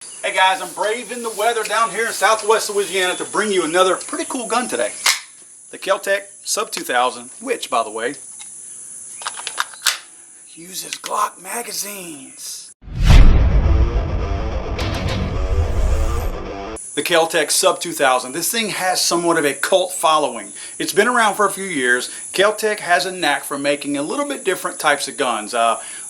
Hey guys, I'm braving the weather down here in southwest Louisiana to bring you another pretty cool gun today. The Kel Tec Sub-2000, which, by the way, uses Glock magazines. The Kel Tec Sub-2000. This thing has somewhat of a cult following. It's been around for a few years. Kel Tec has a knack for making a little bit different types of guns.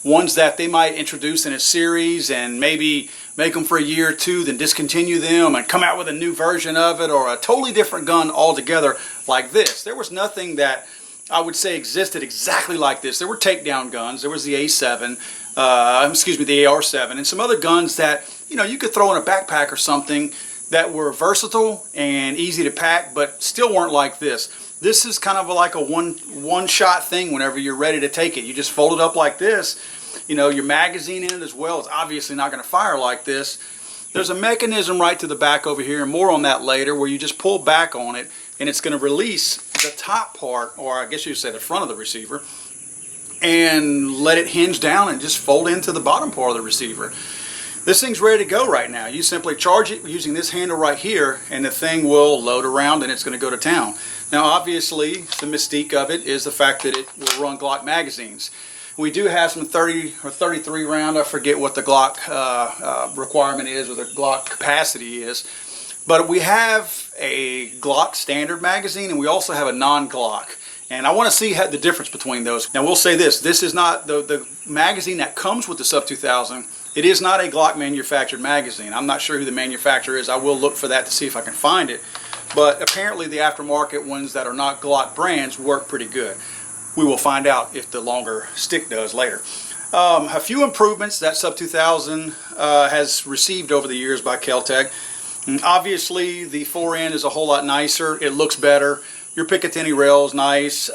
Ones that they might introduce in a series and maybe make them for a year or two, then discontinue them and come out with a new version of it, or a totally different gun altogether like this. There was nothing that I would say existed exactly like this. There were takedown guns. There was the A7, the AR7, and some other guns that, you know, you could throw in a backpack or something that were versatile and easy to pack, but still weren't like this. This is kind of like a one-shot thing whenever you're ready to take it. You just fold it up like this. You know, your magazine in it as well. It's obviously not going to fire like this. There's a mechanism right to the back over here, and more on that later, where you just pull back on it, and it's going to release the top part, or I guess you could say the front of the receiver, and let it hinge down and just fold into the bottom part of the receiver. This thing's ready to go right now. You simply charge it using this handle right here, and the thing will load around and it's going to go to town. Now obviously the mystique of it is the fact that it will run Glock magazines. We do have some 30 or 33 round, I forget what the Glock requirement is, or the Glock capacity is, but we have a Glock standard magazine and we also have a non-Glock. And I want to see the difference between those. Now we'll say this is not the magazine that comes with the Sub-2000. It is not a Glock manufactured magazine. I'm not sure who the manufacturer is. I will look for that to see if I can find it. But apparently the aftermarket ones that are not Glock brands work pretty good. We will find out if the longer stick does later. A few improvements that Sub-2000 has received over the years by Kel Tec. Obviously the fore end is a whole lot nicer. It looks better. Your Picatinny rail is nice.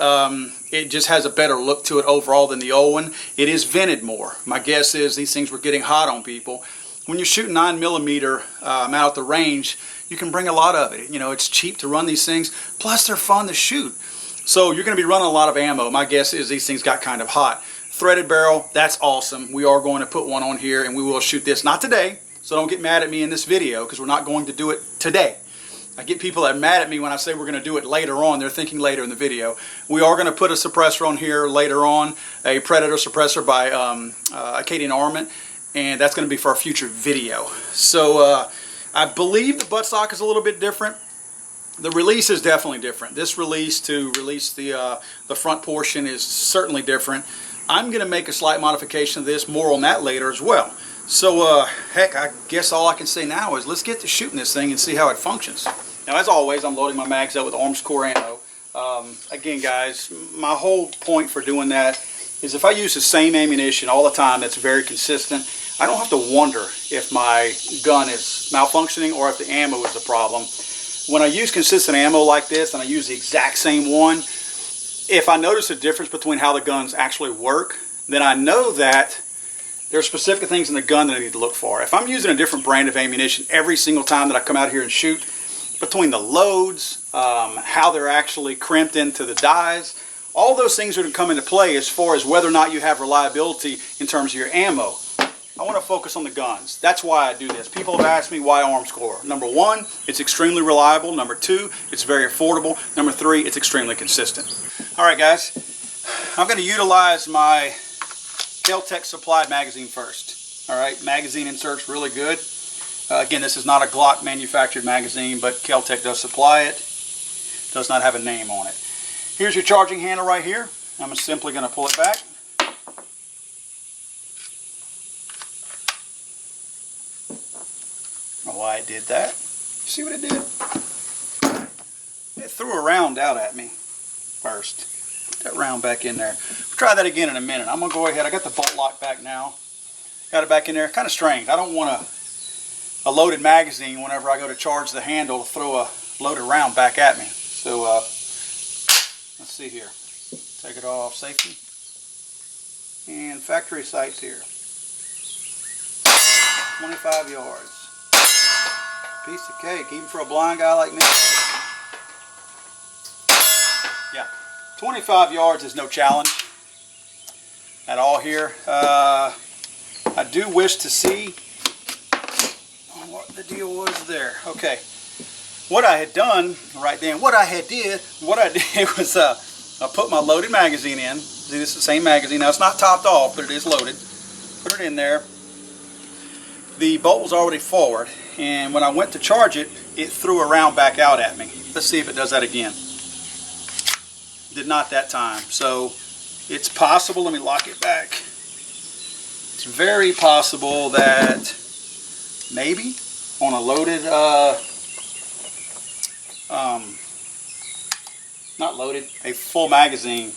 It just has a better look to it overall than the old one. It is vented more. My guess is these things were getting hot on people. When you're shooting 9mm out at the range, you can bring a lot of it. You know, it's cheap to run these things. Plus, they're fun to shoot. So you're going to be running a lot of ammo. My guess is these things got kind of hot. Threaded barrel, that's awesome. We are going to put one on here, and we will shoot this. Not today, so don't get mad at me in this video, because we're not going to do it today. I get people that are mad at me when I say we're going to do it later on. They're thinking later in the video. We are going to put a suppressor on here later on, a Predator suppressor by Acadian Armament, and that's going to be for our future video. So I believe the buttstock is a little bit different. The release is definitely different. This release to release the front portion is certainly different. I'm going to make a slight modification of this, more on that later as well. So heck, I guess all I can say now is let's get to shooting this thing and see how it functions. Now as always, I'm loading my mags up with Arms Core ammo. Again guys, my whole point for doing that is if I use the same ammunition all the time that's very consistent, I don't have to wonder if my gun is malfunctioning or if the ammo is the problem. When I use consistent ammo like this and I use the exact same one, if I notice a difference between how the guns actually work, then I know that there are specific things in the gun that I need to look for. If I'm using a different brand of ammunition every single time that I come out here and shoot, between the loads, how they're actually crimped into the dies, all those things are going to come into play as far as whether or not you have reliability in terms of your ammo. I want to focus on the guns. That's why I do this. People have asked me why Arms Core. Number one, it's extremely reliable. Number two, it's very affordable. Number three, it's extremely consistent. Alright guys, I'm going to utilize my Kel Tec supplied magazine first. Alright, magazine insert's really good. Again, this is not a Glock manufactured magazine, but Kel Tec does supply it. Does not have a name on it. Here's your charging handle right here. I'm simply going to pull it back. I don't know why it did that. See what it did? It threw a round out at me first. Put that round back in there. We'll try that again in a minute. I'm going to go ahead. I got the bolt lock back now. Got it back in there. Kind of strange. I don't want a loaded magazine whenever I go to charge the handle to throw a loaded round back at me. So let's see here. Take it off, safety. And factory sights here. 25 yards. Piece of cake, even for a blind guy like me. Yeah, 25 yards is no challenge at all here. I do wish to see, what the deal was there. Okay, what I had done right then, what I did was I put my loaded magazine in. See, this is the same magazine. Now it's not topped off, but it is loaded. Put it in there. The bolt was already forward, and when I went to charge it, it threw a round back out at me. Let's see if it does that again. Did not that time. So it's possible, let me lock it back. It's very possible that maybe on a loaded, not loaded, a full magazine,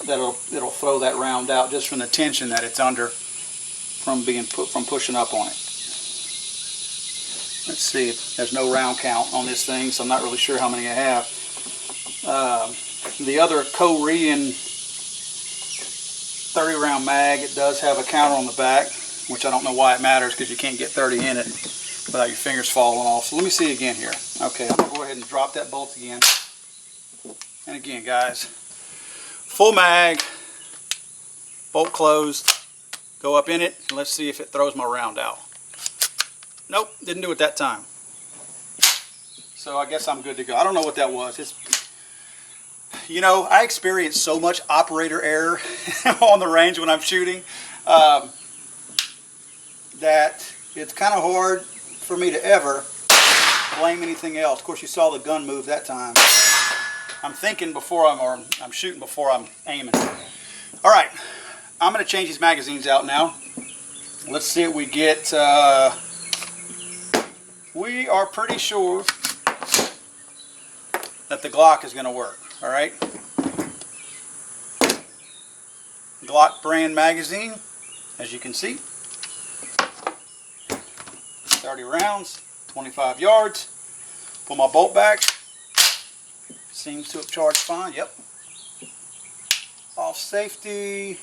it'll throw that round out just from the tension that it's under from pushing up on it. Let's see, there's no round count on this thing, so I'm not really sure how many I have. The other Korean 30 round mag, it does have a counter on the back, which I don't know why it matters because you can't get 30 in it without your fingers falling off. So let me see again here. Okay, I'm going to go ahead and drop that bolt again. And again, guys, full mag, bolt closed, go up in it, and let's see if it throws my round out. Nope, didn't do it that time. So I guess I'm good to go. I don't know what that was. You know, I experience so much operator error on the range when I'm shooting that it's kind of hard for me to ever blame anything else. Of course, you saw the gun move that time. I'm thinking before I'm shooting before I'm aiming. All right, I'm going to change these magazines out now. Let's see what we get. We are pretty sure that the Glock is going to work. All right, Glock brand magazine, as you can see, 30 rounds, 25 yards. Pull my bolt back. Seems to have charged fine. Yep. Off safety.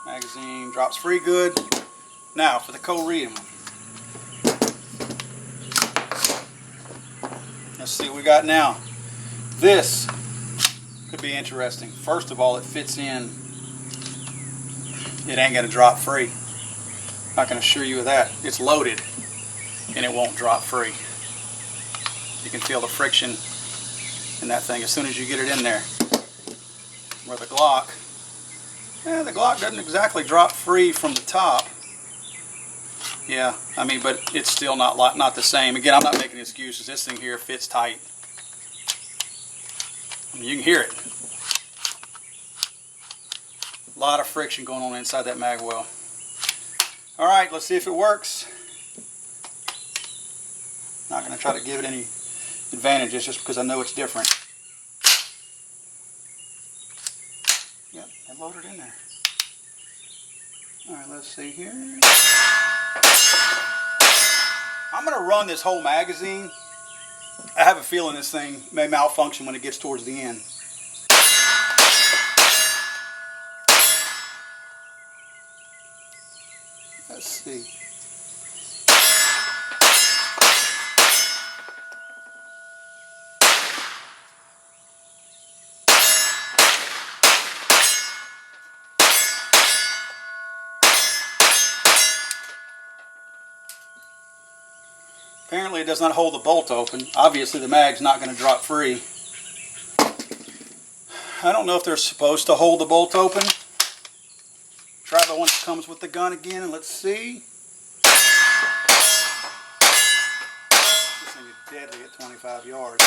Magazine drops free good. Now for the Korean one. Let's see what we got now. This could be interesting. First of all, it fits in. It ain't going to drop free. I can assure you of that. It's loaded and it won't drop free. You can feel the friction in that thing as soon as you get it in there. Where the Glock, the Glock doesn't exactly drop free from the top. Yeah, I mean, but it's still not the same. Again, I'm not making excuses. This thing here fits tight. I mean, you can hear it. A lot of friction going on inside that mag well. All right, let's see if it works. Not going to try to give it any advantages just because I know it's different. Yep, I loaded in there. All right, let's see here. I'm going to run this whole magazine. I have a feeling this thing may malfunction when it gets towards the end. Let's see. Apparently it does not hold the bolt open. Obviously the mag's not going to drop free. I don't know if they're supposed to hold the bolt open. Try the one that comes with the gun again and let's see. This thing is deadly at 25 yards.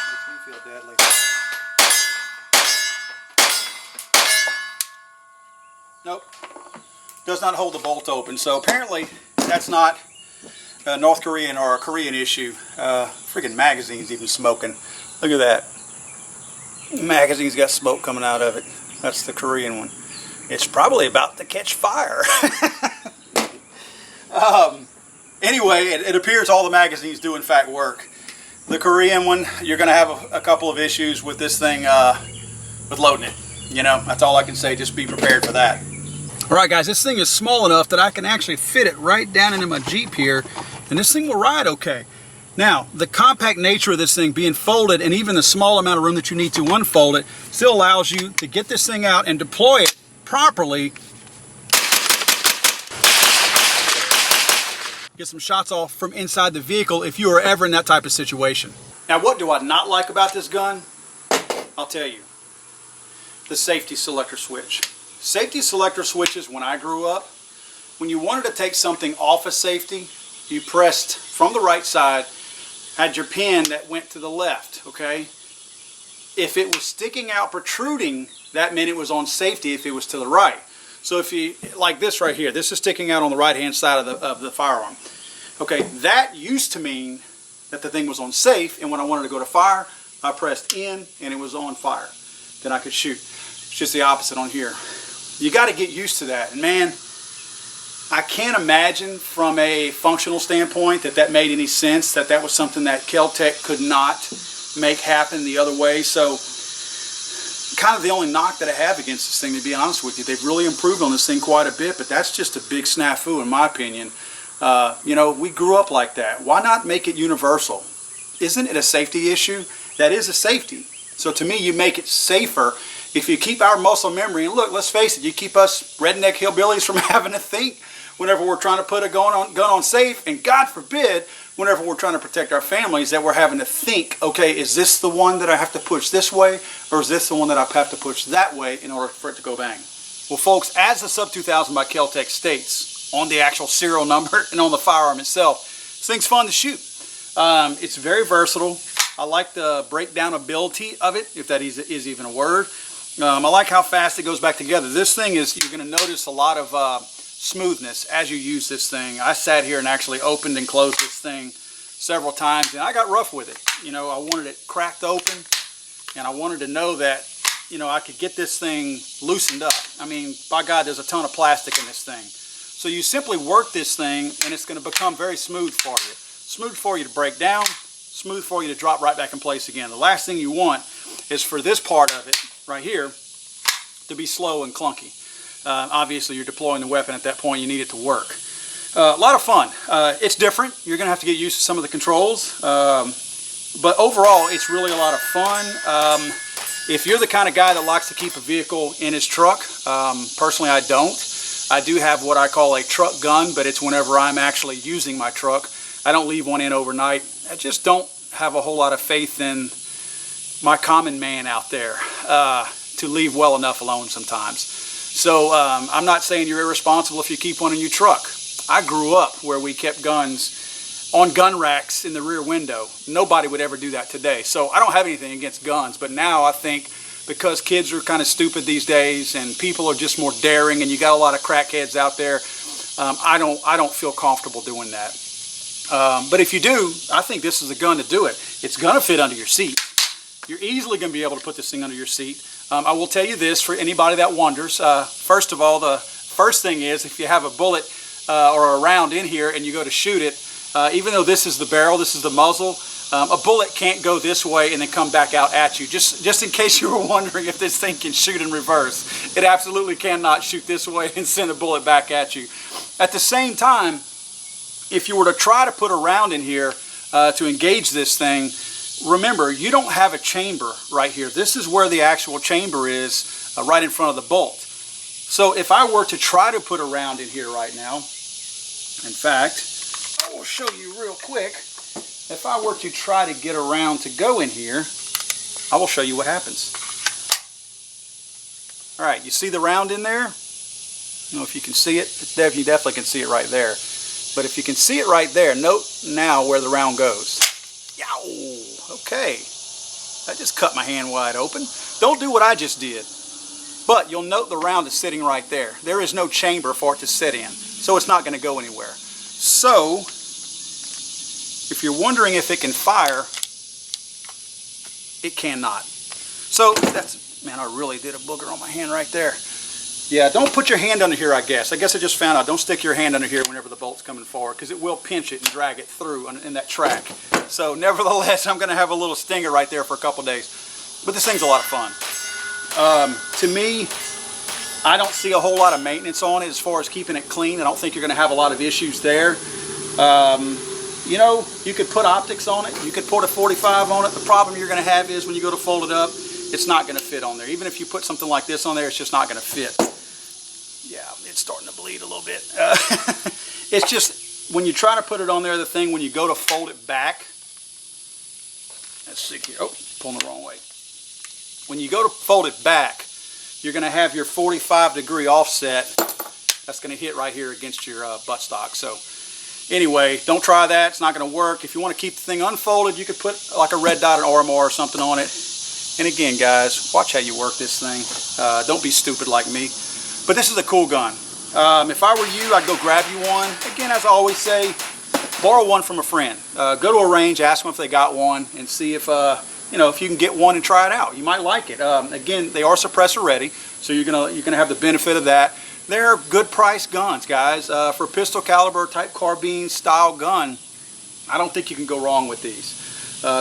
Makes me feel deadly. Nope. Does not hold the bolt open. So apparently that's not a North Korean or a Korean issue. Freaking magazine's even smoking. Look at that. Magazine's got smoke coming out of it. That's the Korean one. It's probably about to catch fire. Anyway, it appears all the magazines do in fact work. The Korean one, you're going to have a couple of issues with this thing, with loading it. You know, that's all I can say. Just be prepared for that. Alright guys, this thing is small enough that I can actually fit it right down into my Jeep here, and this thing will ride okay. Now, the compact nature of this thing being folded, and even the small amount of room that you need to unfold it, still allows you to get this thing out and deploy it properly. Get some shots off from inside the vehicle if you are ever in that type of situation. Now, what do I not like about this gun? I'll tell you. The safety selector switch. Safety selector switches, when I grew up, when you wanted to take something off of safety, you pressed from the right side, had your pin that went to the left, okay? If it was sticking out, protruding, that meant it was on safety if it was to the right. So if you, like this right here, this is sticking out on the right-hand side of the firearm. Okay, that used to mean that the thing was on safe, and when I wanted to go to fire, I pressed in, and it was on fire. Then I could shoot. It's just the opposite on here. You got to get used to that, and man, I can't imagine from a functional standpoint that made any sense, that was something that Kel Tec could not make happen the other way. So kind of the only knock that I have against this thing, to be honest with you. They've really improved on this thing quite a bit, but that's just a big snafu in my opinion. You know, we grew up like that. Why not make it universal? Isn't it a safety issue? That is a safety. So to me, you make it safer if you keep our muscle memory. And look, let's face it, you keep us redneck hillbillies from having to think whenever we're trying to put a gun on safe, and God forbid, whenever we're trying to protect our families, that we're having to think, okay, is this the one that I have to push this way, or is this the one that I have to push that way in order for it to go bang? Well, folks, as the Sub-2000 by Kel Tec states on the actual serial number and on the firearm itself, this thing's fun to shoot. It's very versatile. I like the breakdown ability of it, if that is even a word. I like how fast it goes back together. This thing is, you're going to notice a lot of smoothness as you use this thing. I sat here and actually opened and closed this thing several times, and I got rough with it. You know, I wanted it cracked open, and I wanted to know that, you know, I could get this thing loosened up. I mean, by God, there's a ton of plastic in this thing. So you simply work this thing, and it's going to become very smooth for you. Smooth for you to break down, smooth for you to drop right back in place again. The last thing you want is for this part of it, right here, to be slow and clunky. Obviously, you're deploying the weapon at that point. You need it to work. A lot of fun. It's different. You're going to have to get used to some of the controls. But overall, it's really a lot of fun. If you're the kind of guy that likes to keep a vehicle in his truck, personally I don't. I do have what I call a truck gun, but it's whenever I'm actually using my truck. I don't leave one in overnight. I just don't have a whole lot of faith in my common man out there to leave well enough alone sometimes. So I'm not saying you're irresponsible if you keep one in your truck. I grew up where we kept guns on gun racks in the rear window. Nobody would ever do that today. So I don't have anything against guns, but now I think because kids are kind of stupid these days and people are just more daring, and you got a lot of crackheads out there, I don't feel comfortable doing that. But if you do, I think this is the gun to do it. It's going to fit under your seat. You're easily going to be able to put this thing under your seat. I will tell you this for anybody that wonders. First of all, the first thing is, if you have a bullet or a round in here and you go to shoot it, even though this is the barrel, this is the muzzle, a bullet can't go this way and then come back out at you. Just in case you were wondering if this thing can shoot in reverse, it absolutely cannot shoot this way and send a bullet back at you. At the same time, if you were to try to put a round in here to engage this thing, remember, you don't have a chamber right here. This is where the actual chamber is, right in front of the bolt. So if I were to try to put a round in here right now, in fact, I will show you real quick. If I were to try to get a round to go in here, I will show you what happens. All right, you see the round in there? I don't know if you can see it. You definitely can see it right there. But if you can see it right there, note now where the round goes. Yow! Okay. I just cut my hand wide open. Don't do what I just did. But you'll note the round is sitting right there. There is no chamber for it to sit in, so it's not going to go anywhere. So, if you're wondering if it can fire, it cannot. So, that's, man, I really did a booger on my hand right there. Yeah, don't put your hand under here, I guess. I just found out, don't stick your hand under here whenever the bolt's coming forward, because it will pinch it and drag it through in that track. So, nevertheless, I'm going to have a little stinger right there for a couple days. But this thing's a lot of fun. To me, I don't see a whole lot of maintenance on it as far as keeping it clean. I don't think you're going to have a lot of issues there. You know, you could put optics on it. You could put a 45 on it. The problem you're going to have is when you go to fold it up, it's not going to fit on there. Even if you put something like this on there, it's just not going to fit. Yeah, it's starting to bleed a little bit. It's just, when you try to put it on there, the thing, when you go to fold it back, let's see here. Oh, pulling the wrong way. When you go to fold it back, you're going to have your 45-degree offset. That's going to hit right here against your buttstock. So anyway, don't try that. It's not going to work. If you want to keep the thing unfolded, you could put like a red dotted RMR or something on it. And again, guys, watch how you work this thing. Don't be stupid like me. But this is a cool gun. If I were you, I'd go grab you one. Again, as I always say, borrow one from a friend. Go to a range, ask them if they got one, and see if if you can get one and try it out. You might like it. Again, they are suppressor ready, so you're gonna have the benefit of that. They're good price guns, guys. For a pistol caliber type carbine style gun, I don't think you can go wrong with these.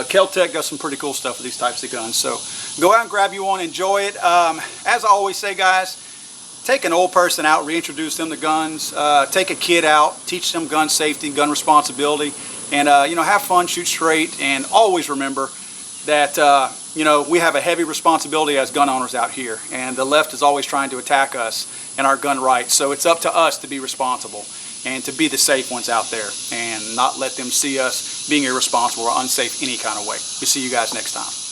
Kel Tec does some pretty cool stuff with these types of guns. So go out and grab you one, enjoy it. As I always say, guys, take an old person out, reintroduce them to guns. Take a kid out, teach them gun safety, gun responsibility, and have fun, shoot straight, and always remember that we have a heavy responsibility as gun owners out here, and the left is always trying to attack us and our gun rights. So it's up to us to be responsible and to be the safe ones out there, and not let them see us being irresponsible or unsafe any kind of way. We'll see you guys next time.